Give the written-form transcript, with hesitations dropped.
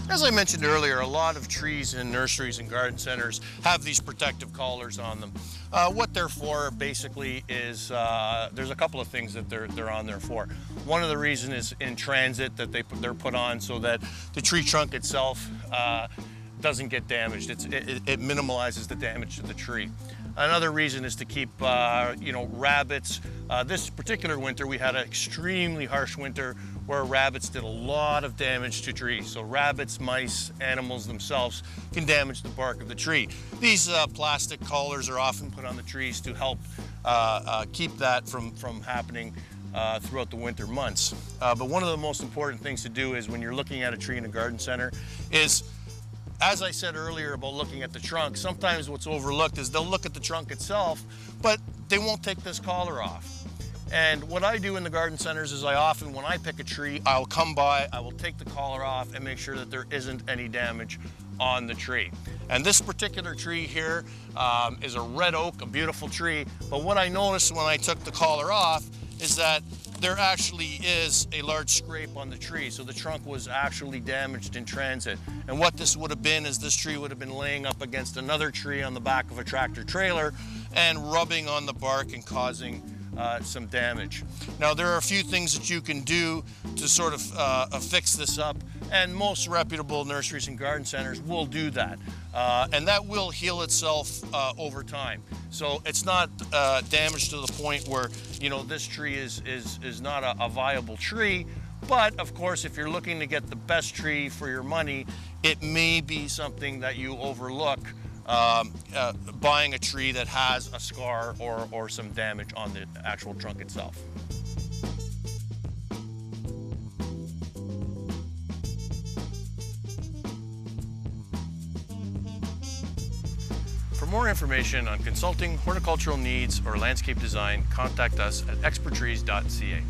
As I mentioned earlier, a lot of trees in nurseries and garden centers have these protective collars on them. What they're for basically is there's a couple of things that they're on there for. One of the reasons is in transit that they're put on so that the tree trunk itself doesn't get damaged. It minimalizes the damage to the tree. Another reason is to keep rabbits. This particular winter we had an extremely harsh winter where rabbits did a lot of damage to trees. So rabbits, mice, animals themselves can damage the bark of the tree. These plastic collars are often put on the trees to help keep that from happening throughout the winter months. But one of the most important things to do is when you're looking at a tree in a garden center is, as I said earlier about looking at the trunk, sometimes what's overlooked is they'll look at the trunk itself, but they won't take this collar off. And what I do in the garden centers is when I pick a tree, I'll come by, I will take the collar off and make sure that there isn't any damage on the tree. And this particular tree here is a red oak, a beautiful tree. But what I noticed when I took the collar off is that there actually is a large scrape on the tree. So the trunk was actually damaged in transit. And what this would have been is this tree would have been laying up against another tree on the back of a tractor trailer and rubbing on the bark and causing some damage. Now there are a few things that you can do to sort of fix this up, and most reputable nurseries and garden centers will do that. And that will heal itself over time. So it's not damaged to the point where, this tree is not a viable tree. But of course, if you're looking to get the best tree for your money, it may be something that you overlook buying a tree that has a scar or some damage on the actual trunk itself. For more information on consulting, horticultural needs, or landscape design, contact us at expertrees.ca.